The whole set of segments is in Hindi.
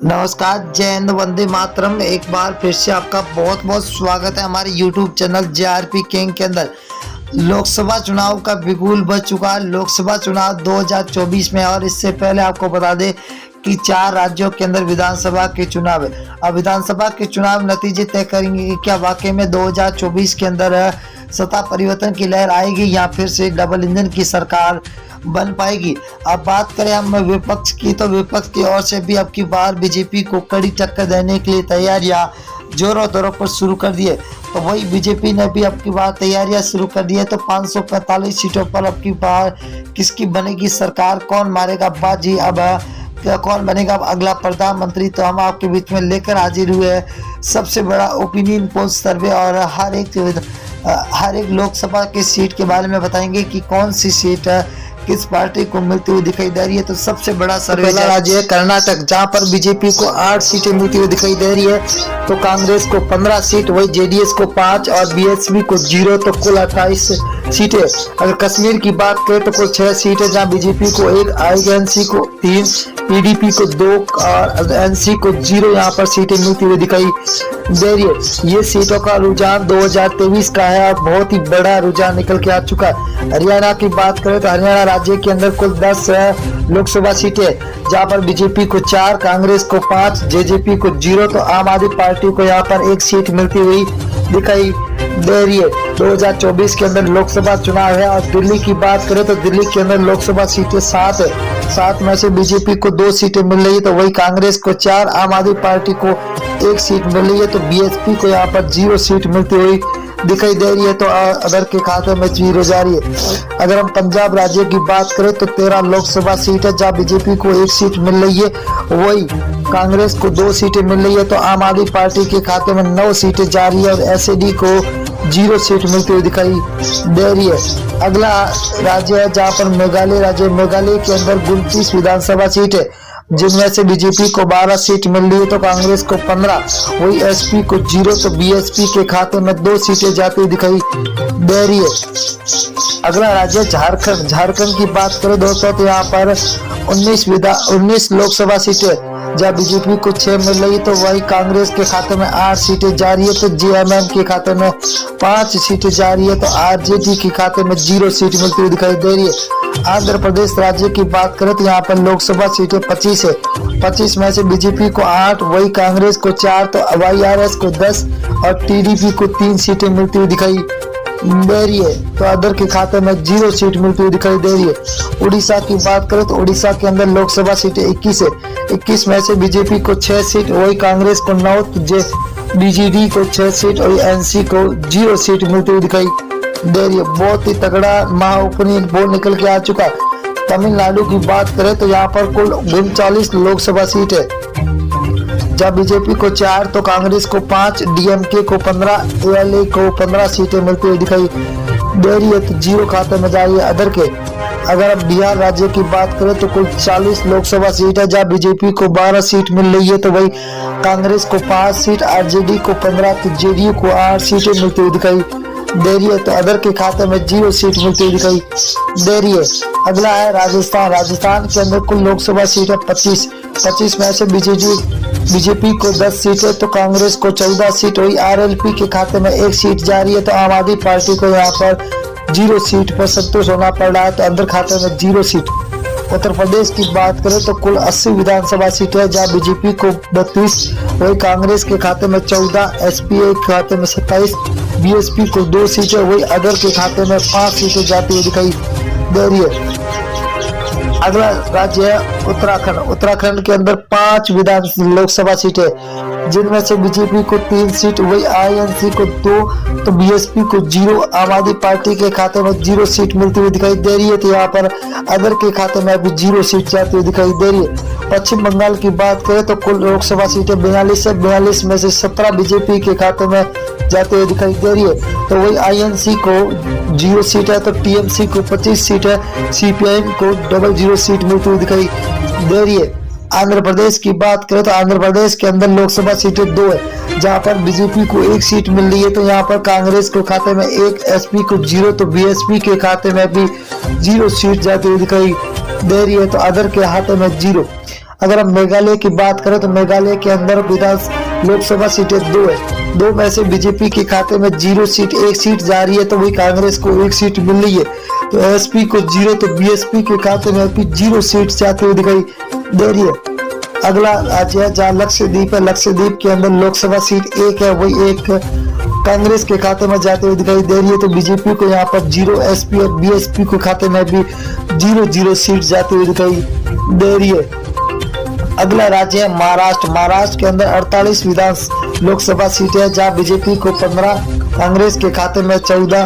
नमस्कार, जय हिंद, वंदे मातरम। एक बार फिर से आपका बहुत बहुत स्वागत है हमारे YouTube चैनल JRP किंग के अंदर। लोकसभा चुनाव का बिगुल बज चुका है। लोकसभा चुनाव 2024 में, और इससे पहले आपको बता दें कि 4 राज्यों के अंदर विधानसभा के चुनाव है। अब विधानसभा के चुनाव नतीजे तय करेंगे कि क्या वाकई में 2024 के अंदर सत्ता परिवर्तन की लहर आएगी या फिर से डबल इंजन की सरकार बन पाएगी। अब बात करें हम विपक्ष की, तो विपक्ष की ओर से भी अब की बार बीजेपी को कड़ी टक्कर देने के लिए तैयारियां जोरों तौरों पर शुरू कर दी है। तो वही बीजेपी ने भी अब की बार तैयारियां शुरू कर दी है। तो 545 सीटों पर अब की बार किसकी बनेगी सरकार, कौन मारेगा बाजी, अब कौन बनेगा अब अगला प्रधानमंत्री, तो हम आपके बीच में लेकर हाजिर हुए हैं सबसे बड़ा ओपिनियन पोल सर्वे। और हर एक लोकसभा की सीट के बारे में बताएंगे कि कौन सी सीट किस पार्टी को मिलती हुई दिखाई दे रही है। तो सबसे बड़ा सर्वे राज्य है कर्नाटक, जहां पर बीजेपी को 8 सीटें मिलती हुई दिखाई दे रही है। तो कांग्रेस को 15 सीट, वही जेडीएस को 5 और बीएसपी को 0, तो कुल 28 सीटें। अगर कश्मीर की बात करें तो कुल 6 सीटें, जहां बीजेपी को 1, आईएनसी को 3, पीडीपी को 2 और एनसी को 0 यहाँ पर सीटें मिलती हुई दिखाई दे रही है। ये सीटों का रुझान 2023 का है और बहुत ही बड़ा रुझान निकल के आ चुका है। हरियाणा की बात करें तो हरियाणा राज्य के अंदर कुल 10 लोकसभा सीटें, जहां पर बीजेपी को 4, कांग्रेस को 5, जेजेपी को 0, तो आम आदमी पार्टी को यहाँ पर 1 सीट मिलती हुई दिखाई दे रही है। 2024 के अंदर लोकसभा चुनाव है। और दिल्ली की बात करें तो दिल्ली के अंदर लोकसभा सीटें 7 है। 7 में से बीजेपी को 2 सीटें मिल रही है, तो वही कांग्रेस को 4, आम आदमी पार्टी को 1 सीट मिल रही है। तो बीएसपी को यहाँ पर 0 सीट मिलती हुई दिखाई दे रही है। तो अदर के खाते में 0 जा रही है। अगर हम पंजाब राज्य की बात करें तो 13 लोकसभा सीट है, जहाँ बीजेपी को 1 सीट मिल रही है, वही कांग्रेस को 2 सीटें मिल रही है। तो आम आदमी पार्टी के खाते में 9 सीटें जा रही है और एसएडी को 0 सीट मिलती हुई दिखाई दे रही है। अगला राज्य है जहाँ पर मेघालय राज्य। मेघालय के अंदर 29 विधानसभा सीट है, जिनमें से बीजेपी को 12 सीट मिल रही है, तो कांग्रेस को 15, वही एसपी को 0, तो बीएसपी के खाते में 2 सीटें जाती हुई दिखाई दे रही है। अगला राज्य झारखंड। झारखंड की बात करें दोस्तों तो यहाँ पर 19 लोकसभा सीटें, जहाँ बीजेपी को 6 मिल रही, तो वही कांग्रेस के खाते में 8 सीटें जा रही है, तो जेएमएम के खाते में 5 सीटें जा रही है, तो आरजेडी के खाते में 0 सीट मिलती हुई दिखाई दे रही है। आंध्र प्रदेश राज्य की बात करें तो यहाँ पर लोकसभा सीटें 25 है। 25 में से बीजेपी को 8, वही कांग्रेस को 4, तो वाईआरएस को 10 और टीडीपी को 3 सीटें मिलती हुई दिखाई दे रही है। तो अदर के खाते में 0 सीट मिलती हुई दिखाई दे रही है। उड़ीसा की बात करें तो उड़ीसा के अंदर लोकसभा सीटें 21 है। 21 में से बीजेपी को 6 सीट, वही कांग्रेस को 9, बीजेडी को 6 सीट और एनसी को 0 सीट मिलती हुई दिखाई दे रही है। बहुत ही तगड़ा महाओपिनियन पोल निकल के आ चुका। तमिलनाडु की बात करें तो यहाँ पर कुल 39 लोकसभा सीट है, जहाँ बीजेपी को 4, तो कांग्रेस को 5, डीएमके को 15, एएलए को 15 सीटें मिलती हुई दिखाई दे रही है, तो 0 खाते में जा रही है अदर के। अगर अब बिहार राज्य की बात करें तो कुल 40 लोकसभा सीट है, जहाँ बीजेपी को 12 सीट मिल रही है, तो वही कांग्रेस को 5 सीट, आरजेडी को 15, तो जेडीयू को 8 सीटें मिलती हुई दिखाई दे रही है, तो अदर के खाते में 0 सीट मिलती हुई दिखाई दे रही है। अगला है राजस्थान। राजस्थान के अंदर कुल लोकसभा सीट है 25 में से बीजेपी को 10 सीट है, तो कांग्रेस को 14 सीट, वही आरएलपी के खाते में 1 सीट जा रही है, तो आम आदमी पार्टी को यहाँ पर 0 सीट पर संतोष होना पड़ रहा है, तो अंदर खाते में 0 सीट। उत्तर प्रदेश की बात करें तो कुल 80 विधानसभा सीटें है, जहाँ बीजेपी को 32, वही कांग्रेस के खाते में 14, एसपीआई के खाते में 27, बीएसपी को 2 सीटें, वही अदर के खाते में 5 सीटें जाती हुई दिखाई दे रही है। अगला राज्य है उत्तराखंड। उत्तराखंड के अंदर 5 लोकसभा सीटें, जिनमें से बीजेपी को 3 सीट, वही आईएनसी को 2, तो बीएसपी को 0, आम आदमी पार्टी के खाते में 0 सीट मिलती हुई दिखाई दे रही है, तो यहाँ पर अदर के खाते में अभी 0 सीट जाती हुई दिखाई दे रही है। पश्चिम बंगाल की बात करें तो कुल लोकसभा सीटें 42 है। 42 में से 17 बीजेपी के खाते में जाते हुए दिखाई दे रही है, तो वही आईएनसी को 0 सीट है, तो टीएमसी को 25 सीट है, सीपीआईएम को 00 सीट मिलती हुई दिखाई दे रही है। आंध्र प्रदेश की बात करें तो आंध्र प्रदेश के अंदर लोकसभा सीटें 2 है, जहां पर बीजेपी को 1 सीट मिल रही है, तो यहाँ पर कांग्रेस के खाते में 1, एसपी को 0, तो बीएसपी के खाते में भी 0 सीट जाती हुई दिखाई दे रही है, तो अदर के खाते में 0। अगर हम मेघालय की बात करें तो मेघालय के अंदर लोकसभा सीटें 2 है। 2 में से बीजेपी के खाते में 0 सीट, 1 सीट जा रही है, तो वही कांग्रेस को 1 सीट मिल रही है। तो एसपी को 0, तो बीएसपी के खाते में अभी 0 सीट जाते हुए दिखाई दे रही है। अगला राज्य है जहाँ लक्षद्वीप है। लक्षद्वीप के अंदर लोकसभा सीट 1 है, वही 1 कांग्रेस के खाते में जाते हुए दिखाई दे रही है। तो बीजेपी को यहाँ पर 0, एसपी और बीएसपी के खाते में भी 0 सीट जाते हुए दिखाई दे रही है। अगला राज्य है महाराष्ट्र। महाराष्ट्र के अंदर 48 विधान लोकसभा सीटें हैं, जहाँ बीजेपी को 15, कांग्रेस के खाते में 14,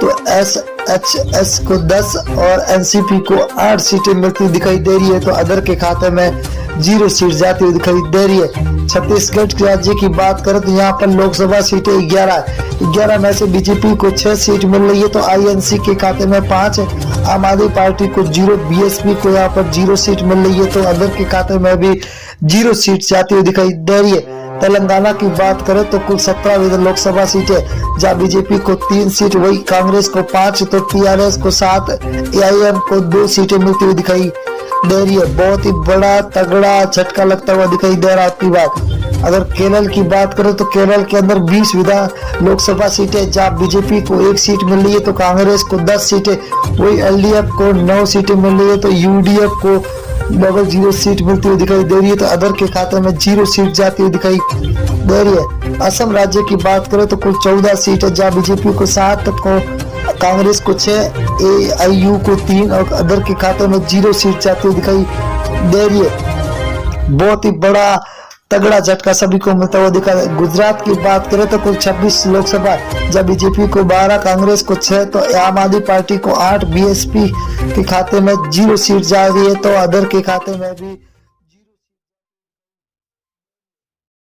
तो एसएचएस को 10 और एनसीपी को 8 सीटें मिलती दिखाई दे रही है। तो अदर के खाते में 0 सीट जाती हुई दिखाई दे रही है। छत्तीसगढ़ राज्य की बात करें तो यहाँ पर लोकसभा सीटें 11 में से बीजेपी को 6 सीट मिल रही है, तो आईएनसी के खाते में 5 है, आम आदमी पार्टी को 0, बीएसपी को यहाँ पर 0 सीट मिल रही है, तो अदर के खाते में भी 0 सीट जाती हुई दिखाई दे रही है। तेलंगाना की बात करें तो कुल 17 लोकसभा सीटें, जहाँ बीजेपी को 3 सीट, वही कांग्रेस को 5, तो टीआरएस को 7, एआईएम को 2 सीटें मिलती हुई दिखाई दे रही है। बहुत ही बड़ा तगड़ा झटका लगता हुआ दिखाई दे रहा है आपकी बात। अगर केरल की बात करें तो केरल के अंदर 20 विधान लोकसभा सीटें, जहाँ बीजेपी को 1 सीट मिल रही है, तो कांग्रेस को 10 सीटें, वही एलडीएफ को 9 सीटें मिल रही है, तो यूडीएफ को 0 सीट मिलती हुई दिखाई दे रही है, तो अदर के खाते में 0 सीट जाती हुई दिखाई दे रही है। असम राज्य की बात करें तो कुल 14 सीट है, जहाँ बीजेपी को 7, को कांग्रेस को 6, एआईयू को 3 और अदर के खाते में 0 सीट जाती हुई दिखाई दे रही है। बहुत ही बड़ा तगड़ा झटका सभी को मिलता हुआ दिखा। गुजरात की बात करें तो कुल 26 लोकसभा, जब बीजेपी को 12, कांग्रेस को 6, तो आम आदमी पार्टी को 8, बीएसपी के खाते में 0 सीट जा रही है, तो अदर के खाते में भी